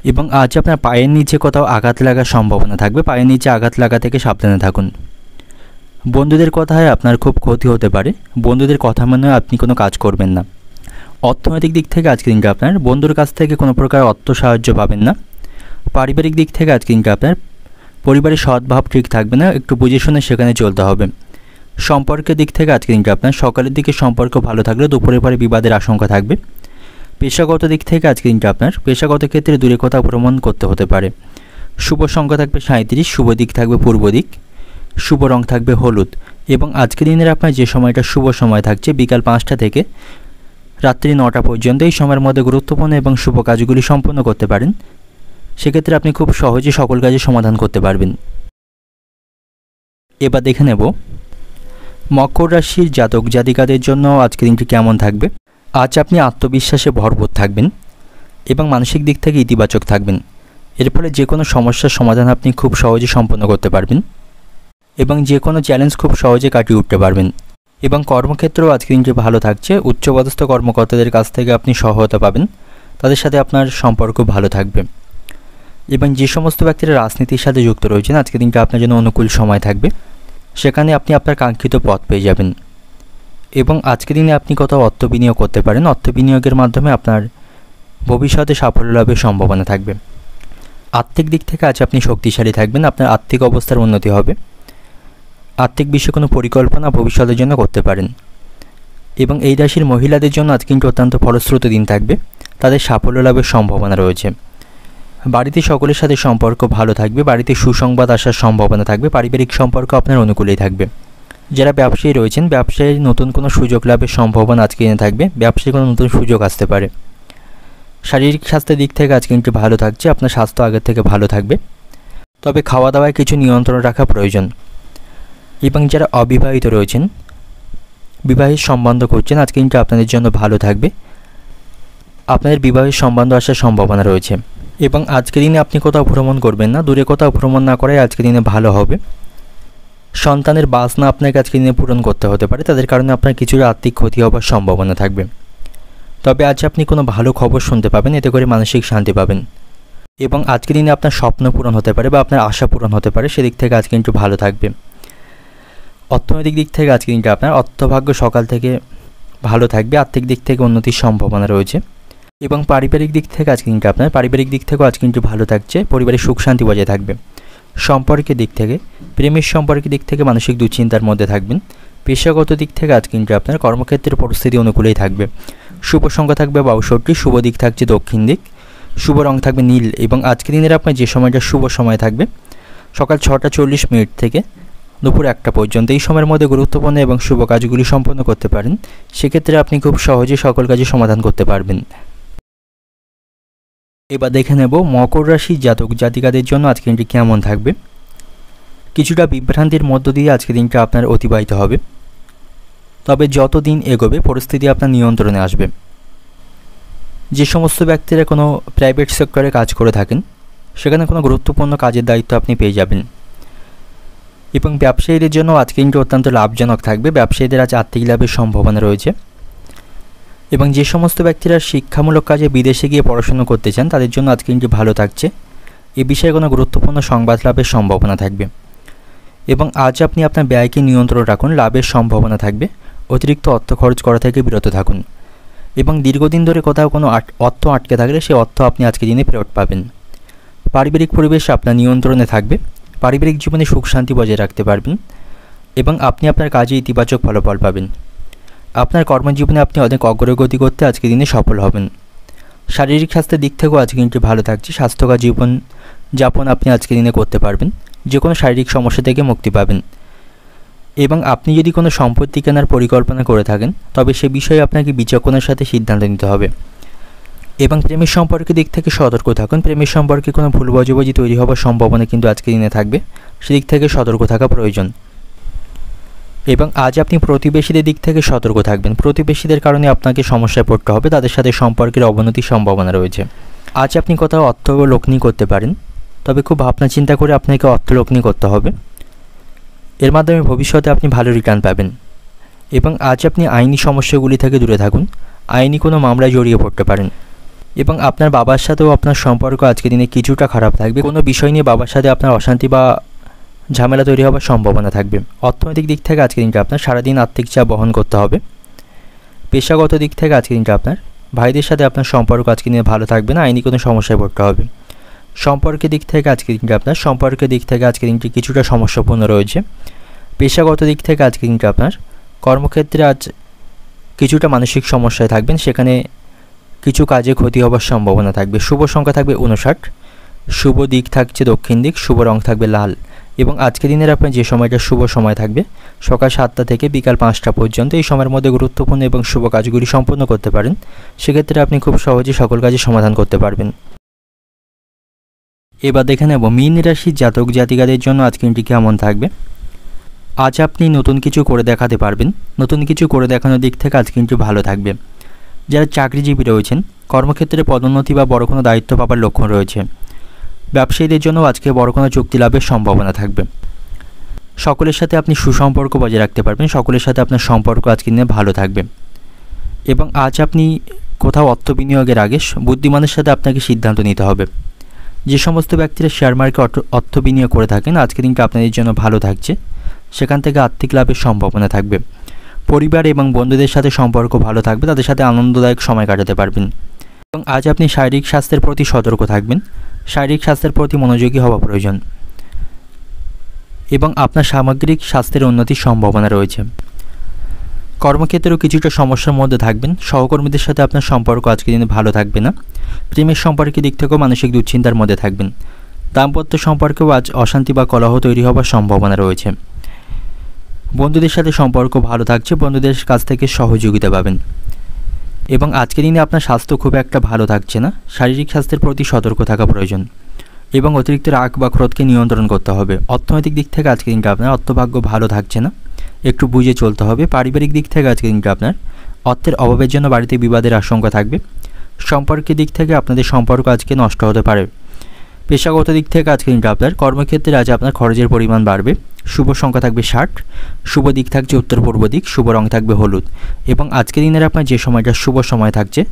এবং আজ আপনার পায়ের নিচে কোথাও আঘাত লাগার সম্ভাবনা থাকবে। পায়ের নিচে আঘাত লাগা থেকে সাবধানে থাকুন। বন্ধুদের কথায় আপনার খুব ক্ষতি হতে পারে। বন্ধুদের কথা মেনে আপনি কোনো কাজ করবেন না। অর্থনৈতিক দিক থেকে আজকের দিনটা আপনার বন্ধুর কাছ থেকে কোনো প্রকার অর্থ সাহায্য পাবেন না। পারিবারিক দিক থেকে আজকের দিনটা আপনার পরিবারের সদ্ভাব ঠিক থাকবে না, একটু বুঝে শুনে সেখানে চলতে হবে। সম্পর্কের দিক থেকে আজকের দিনটা আপনার সকালের দিকে সম্পর্ক ভালো থাকলে দুপুরের পরে বিবাদের আশঙ্কা থাকবে। পেশাগত দিক থেকে আজকের দিনটা আপনার পেশাগত ক্ষেত্রে দূরে কোথাও ভ্রমণ করতে হতে পারে। শুভ সংখ্যা থাকবে 37, শুভ দিক থাকবে পূর্ব দিক, শুভ রং থাকবে হলুদ। এবং আজকের দিনের আপনার যে সময়টা শুভ সময় থাকছে বিকাল 5টা থেকে রাত্রি 9টা পর্যন্ত, এই সময়ের মধ্যে গুরুত্বপূর্ণ এবং শুভ কাজগুলি সম্পন্ন করতে পারেন। সেক্ষেত্রে আপনি খুব সহজে সকল কাজের সমাধান করতে পারবেন। এবার দেখে নেব মকর রাশির জাতক জাতিকাদের জন্য আজকের দিনটি কেমন থাকবে। আজ আপনি আত্মবিশ্বাসে ভরপুর থাকবেন এবং মানসিক দিক থেকে ইতিবাচক থাকবেন। এর ফলে যে কোনো সমস্যার সমাধান আপনি খুব সহজে সম্পন্ন করতে পারবেন এবং যে কোনো চ্যালেঞ্জ খুব সহজে কাটিয়ে উঠতে পারবেন। এবং কর্মক্ষেত্রেও আজকের দিনটি ভালো থাকছে। উচ্চপদস্থ কর্মকর্তাদের কাছ থেকে আপনি সহায়তা পাবেন। তাদের সাথে আপনার সম্পর্ক ভালো থাকবে। এবং যে সমস্ত ব্যক্তিরা রাজনীতির সাথে যুক্ত রয়েছেন, আজকের দিনটা আপনার জন্য অনুকূল সময় থাকবে। সেখানে আপনি আপনার কাঙ্ক্ষিত পদ পেয়ে যাবেন। এবং আজকের দিনে আপনি কোথাও অর্থ বিনিয়োগ করতে পারেন। অর্থ বিনিয়োগের মাধ্যমে আপনার ভবিষ্যতে সাফল্য লাভের সম্ভাবনা থাকবে। আর্থিক দিক থেকে আজ আপনি শক্তিশালী থাকবেন। আপনার আর্থিক অবস্থার উন্নতি হবে। আর্থিক বিষয়ে কোনো পরিকল্পনা ভবিষ্যতের জন্য করতে পারেন। এবং এই রাশির মহিলাদের জন্য আজ কিন্তু অত্যন্ত ফলশ্রুত দিন থাকবে। তাদের সাফল্য লাভের সম্ভাবনা রয়েছে। বাড়িতে সকলের সাথে সম্পর্ক ভালো থাকবে। বাড়িতে সুসংবাদ আসার সম্ভাবনা থাকবে। পারিবারিক সম্পর্ক আপনার অনুকূলেই থাকবে। যারা ব্যবসায়ী রয়েছেন, ব্যবসায়ীর নতুন কোনো সুযোগ লাভের সম্ভাবনা আজকে এনে থাকবে। ব্যবসায়ী কোনো নতুন সুযোগ আসতে পারে। শারীরিক স্বাস্থ্যের দিক থেকে আজ কিন্তু ভালো থাকছে। আপনার স্বাস্থ্য আগের থেকে ভালো থাকবে, তবে খাওয়া দাওয়ায় কিছু নিয়ন্ত্রণ রাখা প্রয়োজন। এবং যারা অবিবাহিত রয়েছেন, বিবাহের সম্বন্ধ করছেন, আজকে কিন্তু আপনাদের জন্য ভালো থাকবে। আপনাদের বিবাহের সম্বন্ধ আসার সম্ভাবনা রয়েছে। এবং আজকের দিনে আপনি কোথাও ভ্রমণ করবেন না। দূরে কোথাও ভ্রমণ না করাই আজকের দিনে ভালো হবে। সন্তানের বাসনা আপনাকে আজকের দিনে পূরণ করতে হতে পারে। তাদের কারণে আপনার কিছুটা আর্থিক ক্ষতি হওয়ার সম্ভাবনা থাকবে। তবে আজ আপনি কোনো ভালো খবর শুনতে পাবেন, এতে করে মানসিক শান্তি পাবেন। এবং আজকের দিনে আপনার স্বপ্ন পূরণ হতে পারে বা আপনার আশা পূরণ হতে পারে, সেদিক থেকে আজকে কিন্তু ভালো থাকবে। অর্থনৈতিক দিক থেকে আজকের দিনটা আপনার অর্থভাগ্য সকাল থেকে ভালো থাকবে। আর্থিক দিক থেকে উন্নতির সম্ভাবনা রয়েছে। এবং পারিবারিক দিক থেকে আজকের দিনটা আপনার পারিবারিক দিক থেকেও আজ কিন্তু ভালো থাকছে। পরিবারের সুখ শান্তি বজায় থাকবে। সম্পর্কের দিক থেকে, প্রেমের সম্পর্কের দিক থেকে মানসিক দুশ্চিন্তার মধ্যে থাকবেন। পেশাগত দিক থেকে আজ কিন্তু আপনার কর্মক্ষেত্রের পরিস্থিতি অনুকূলেই থাকবে। শুভ সংখ্যা থাকবে 62, শুভ দিক থাকছে দক্ষিণ দিক, শুভ রং থাকবে নীল। এবং আজকের দিনের আপনার যে সময়টা শুভ সময় থাকবে সকাল 6টা 40 মিনিট থেকে দুপুর 1টা পর্যন্ত, এই সময়ের মধ্যে গুরুত্বপূর্ণ এবং শুভ কাজগুলি সম্পন্ন করতে পারেন। সেক্ষেত্রে আপনি খুব সহজে সকল কাজে সমাধান করতে পারবেন। এবার দেখে নেব মকর রাশির জাতক জাতিকাদের জন্য আজকে দিনটি কেমন থাকবে। কিছুটা বিভ্রান্তির মধ্য দিয়ে আজকের দিনটা আপনার অতিবাহিত হবে। তবে যত দিন এগোবে পরিস্থিতি আপনার নিয়ন্ত্রণে আসবে। যে সমস্ত ব্যক্তিরা কোনো প্রাইভেট সেক্টরে কাজ করে থাকেন সেখানে কোনো গুরুত্বপূর্ণ কাজের দায়িত্ব আপনি পেয়ে যাবেন। এবং ব্যবসায়ীদের জন্য আজকে দিনটি অত্যন্ত লাভজনক থাকবে। ব্যবসায়ীদের আজ আর্থিক লাভের সম্ভাবনা রয়েছে। এবং যে সমস্ত ব্যক্তিরা শিক্ষামূলক কাজে বিদেশে গিয়ে পড়াশোনা করতে চান তাদের জন্য আজকে দিনটি ভালো থাকছে। এ বিষয়ে কোনো গুরুত্বপূর্ণ সংবাদ লাভের সম্ভাবনা থাকবে। এবং আজ আপনি আপনার ব্যয়কে নিয়ন্ত্রণ রাখুন, লাভের সম্ভাবনা থাকবে। অতিরিক্ত অর্থ খরচ করা থেকে বিরত থাকুন। এবং দীর্ঘদিন ধরে কোথাও কোনো অর্থ আটকে থাকলে সেই অর্থ আপনি আজকের দিনে ফেরত পাবেন। পারিবারিক পরিবেশ আপনার নিয়ন্ত্রণে থাকবে। পারিবারিক জীবনে সুখ শান্তি বজায় রাখতে পারবেন এবং আপনি আপনার কাজে ইতিবাচক ফলাফল পাবেন। আপনার কর্মজীবনে আপনি অনেক অগ্রগতি করতে আজকের দিনে সফল হবেন। শারীরিক স্বাস্থ্যের দিক থেকেও আজকে দিনটি ভালো থাকছে। স্বাস্থ্যকর জীবন যাপন আপনি আজকের দিনে করতে পারবেন। যে কোনো শারীরিক সমস্যা থেকে মুক্তি পাবেন। এবং আপনি যদি কোনো সম্পত্তি কেনার পরিকল্পনা করে থাকেন তবে সে বিষয়ে আপনাকে বিচক্ষণতার সাথে সিদ্ধান্ত নিতে হবে। এবং প্রেমের সম্পর্কের দিক থেকে সতর্ক থাকুন। প্রেমের সম্পর্কে কোনো ভুল বোঝাবুঝি তৈরি হওয়ার সম্ভাবনা কিন্তু আজকের দিনে থাকবে। সেদিক থেকে সতর্ক থাকা প্রয়োজন। এবং আজ আপনি প্রতিবেশীদের দিক থেকে সতর্ক থাকবেন। প্রতিবেশীদের কারণে আপনাকে সমস্যায় পড়তে হবে, তাদের সাথে সম্পর্কের অবনতির সম্ভাবনা রয়েছে। আজ আপনি কোথাও অর্থ লগ্নি করতে পারেন, তবে খুব ভাবনা চিন্তা করে আপনাকে অর্থ লগ্নি করতে হবে। এর মাধ্যমে ভবিষ্যতে আপনি ভালো রিটার্ন পাবেন। এবং আজ আপনি আইনি সমস্যাগুলি থেকে দূরে থাকুন। আইনি কোনো মামলায় জড়িয়ে পড়তে পারেন। এবং আপনার বাবার সাথেও আপনার সম্পর্ক আজকের দিনে কিছুটা খারাপ থাকবে। কোনো বিষয় নিয়ে বাবার সাথে আপনার অশান্তি বা ঝামেলা তৈরি হওয়ার সম্ভাবনা থাকবে। অর্থনৈতিক দিক থেকে আজকের দিনটা আপনার সারাদিন আর্থিক চাপ বহন করতে হবে। পেশাগত দিক থেকে আজকের দিনটা আপনার ভাইদের সাথে আপনার সম্পর্ক আজকের দিনে ভালো থাকবে না, আইনি কোনো সমস্যায় পড়তে হবে। সম্পর্কের দিক থেকে আজকের দিনটা আপনার আজকের দিনটি কিছুটা সমস্যাপূর্ণ রয়েছে। পেশাগত দিক থেকে আজকের দিনটা আপনার কর্মক্ষেত্রে আজ কিছুটা মানসিক সমস্যায় থাকবেন, সেখানে কিছু কাজে ক্ষতি হওয়ার সম্ভাবনা থাকবে। শুভ সংখ্যা থাকবে 59, শুভ দিক থাকছে দক্ষিণ দিক, শুভ রং থাকবে লাল। এবং আজকের দিনের আপনার যে সময়টা শুভ সময় থাকবে সকাল 7টা থেকে বিকাল 5টা পর্যন্ত। এই সময়ের মধ্যে গুরুত্বপূর্ণ এবং শুভ কাজগুলি সম্পন্ন করতে পারেন। সেক্ষেত্রে আপনি খুব সহজেই সকল কাজের সমাধান করতে পারবেন। এবার দেখে নেব মীন রাশির জাতক জাতিকাদের জন্য আজকের দিনটি কেমন থাকবে। আজ আপনি নতুন কিছু করে দেখাতে পারবেন। নতুন কিছু করে দেখানোর দিক থেকে আজকে কিন্তু ভালো থাকবে। যারা চাকরিজীবী রয়েছেন কর্মক্ষেত্রে পদোন্নতি বা বড় কোনো দায়িত্ব পাবার লক্ষণ রয়েছে। ব্যবসায়ীদের জন্য আজকে বড় কোনো চুক্তি লাভের সম্ভাবনা থাকবে। সকলের সাথে আপনি সুসম্পর্ক বজায় রাখতে পারবেন। সকলের সাথে আপনার সম্পর্ক আজকে দিনে ভালো থাকবে। এবং আজ আপনি কোথাও অর্থ বিনিয়োগের আগে বুদ্ধিমানের সাথে আপনাকে সিদ্ধান্ত নিতে হবে। যে সমস্ত ব্যক্তিরা শেয়ার মার্কেটে অর্থ বিনিয়োগ করে থাকেন আজকের দিনটা আপনাদের জন্য ভালো থাকছে। সেখান থেকে আর্থিক লাভের সম্ভাবনা থাকবে। পরিবার এবং বন্ধুদের সাথে সম্পর্ক ভালো থাকবে, তাদের সাথে আনন্দদায়ক সময় কাটাতে পারবেন। এবং আজ আপনি শারীরিক স্বাস্থ্যের প্রতি সতর্ক থাকবেন। শারীরিক স্বাস্থ্যের প্রতি মনোযোগী হওয়া প্রয়োজন। এবং আপনার সামগ্রিক স্বাস্থ্যের উন্নতির সম্ভাবনা রয়েছে। কর্মক্ষেত্রেও কিছুটা সমস্যার মধ্যে থাকবেন। সহকর্মীদের সাথে আপনার সম্পর্ক আজকের দিনে ভালো থাকবে না। প্রেমের সম্পর্কের দিক থেকেও মানসিক দুশ্চিন্তার মধ্যে থাকবেন। দাম্পত্য সম্পর্কেও আজ অশান্তি বা কলহ তৈরি হওয়ার সম্ভাবনা রয়েছে। বন্ধুদের সাথে সম্পর্ক ভালো থাকছে, বন্ধুদের কাছ থেকে সহযোগিতা পাবেন। এবং আজকের দিনে আপনার স্বাস্থ্য খুব একটা ভালো থাকছে না। শারীরিক স্বাস্থ্যের প্রতি সতর্ক থাকা প্রয়োজন। এবং অতিরিক্ত রাগ বা ক্রোধকে নিয়ন্ত্রণ করতে হবে। অর্থনৈতিক দিক থেকে আজকের দিনটা আপনার অর্থভাগ্য ভালো থাকছে না, একটু বুঝে চলতে হবে। পারিবারিক দিক থেকে আজকের দিনটা আপনার অর্থের অভাবের জন্য বাড়িতে বিবাদের আশঙ্কা থাকবে। সম্পর্কের দিক থেকে আপনাদের সম্পর্ক আজকে নষ্ট হতে পারে। পেশাগত দিক থেকে আজকের দিনটা আপনার কর্মক্ষেত্রে আজ আপনার খরচের পরিমাণ বাড়বে। শুভ সংখ্যা থাকবে 60, শুভ দিক থাকছে উত্তর পূর্ব দিক, শুভ রং থাকবে হলুদ। এবং আজকের দিনের আপনার যে সময়টা শুভ সময় থাকছে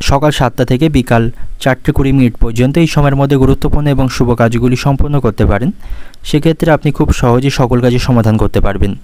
সকাল 7টা থেকে বিকাল 4:20 পর্যন্ত। এই সময়ের মধ্যে গুরুত্বপূর্ণ এবং শুভ কাজগুলি সম্পন্ন করতে পারেন। সেক্ষেত্রে আপনি খুব সহজেই সকল কাজের সমাধান করতে পারবেন।